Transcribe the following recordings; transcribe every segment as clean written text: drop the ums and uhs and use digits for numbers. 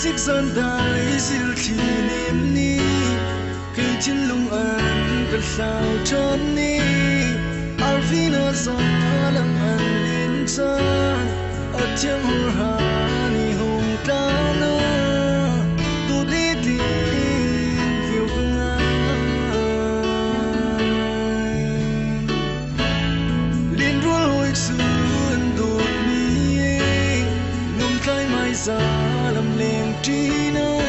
xích gian đại diệu thì niềm ni cây chín lung an cất sao tròn ni alvina za lang an liên chan ở tiếng hur hà ni hùng ta na tu đi tìm phiêu ngai liên rua lối xuân đột mi nôm khai mai za làm leng tri na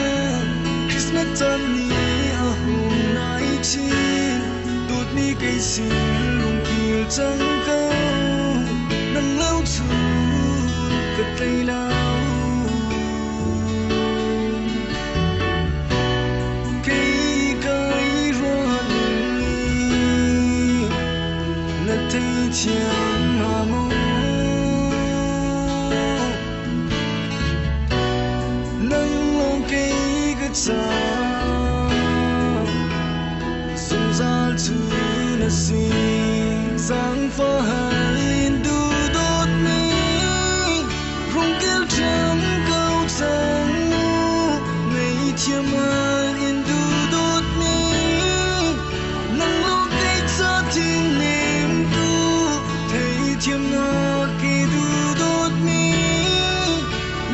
Christmas tan ni a hùng nai chin đột mi cây xin lung kiều chẳng câu nâng lâu chuồn cất tay lao cây cây ruộng nát thấy chẳng mà mong nâng lòng cây cất xa sông ra chu na xin sáng phá hành đu đốt mi rung kêu trầm câu sang ngày chiêm mai yên đu đốt mi nắng lâu cây xa thiên niềm tu thấy chiêm ngọt kỳ đu đốt mi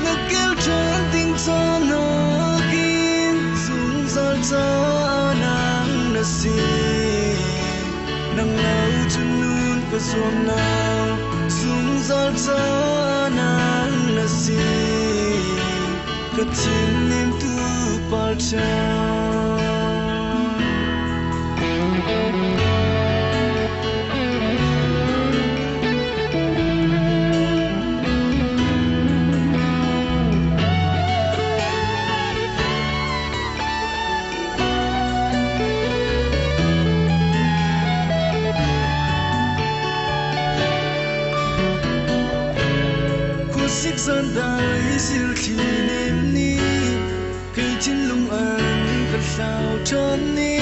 ngỡ kêu trầm tình cho nó kín dùng dal gió nắng na xin nắng lâu chân luôn có xuông nào dùng dal gió nắng na xin cất trên niềm tu bao trao xích gian đại diệu thì niềm ni cây chín lung an cất sao tròn ni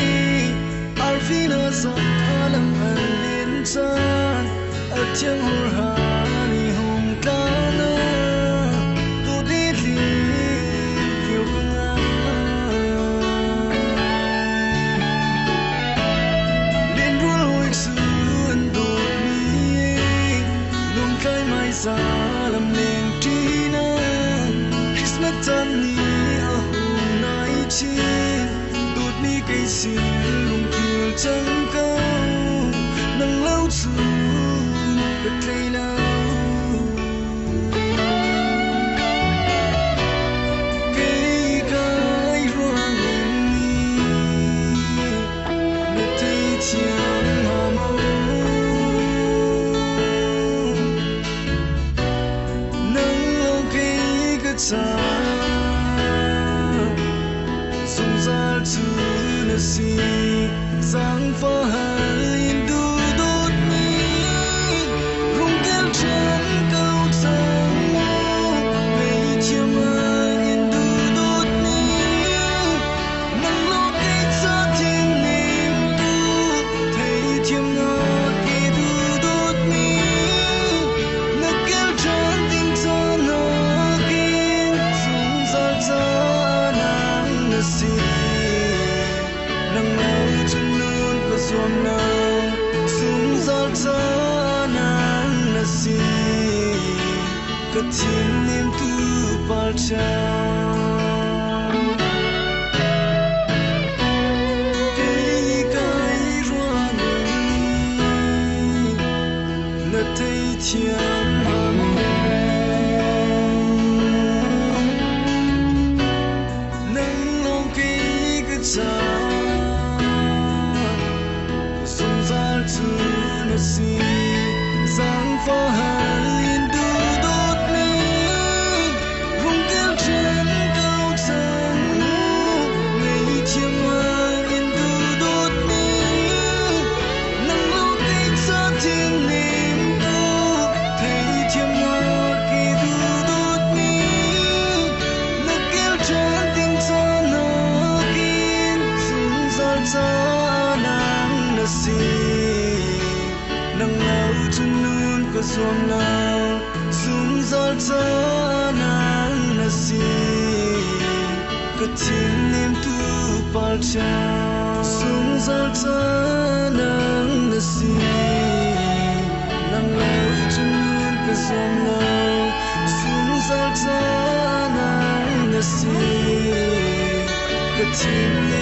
alvina za lang an liên chan ở tiếng hur hà ni hùng ta na tu đi tìm phiêu ngai liên rua lối xuân đột mi nôm khai mai za làm leng tri na Christmas tan ni a hùng nai chin đột mi cây xin lung kiều chẳng câu nâng lâu chuồn cất tay lao cây cái ruộng mi nát thấy chẳng mà mong xa sông ra chu na xin sáng phá hành đu đốt mi rung kêu trầm câu sang ngày chiêm mai yên đu đốt mi nắng lâu cây xa thiên niềm tu thấy chiêm ngọt kỳ đu đốt mi ngỡ kêu trầm tình cho nó nắng lâu chân luôn có xuông nào súng gió gió nắng na xin cất trên niềm tu bao trao cây cái ruộng nát thấy chẳng mà mong sông ra chu na xin sáng phá hành đu đốt mi rung kêu trên câu sang ngày chiêm mai yên đu đốt mi nắng lâu cây xa thiên niềm tu thấy chiêm ngọt kỳ đu đốt mi ngỡ kêu tràn tình cho nó kín dùng dal gió nắng na xin nắng lâu chân luôn có xuông nào dùng dal gió nắng na xin cái thiên liêm tu bao cha sung zal cha nang na si nang lâu chân luôn cái dòng lâu sung zal cha nang na si cái thiên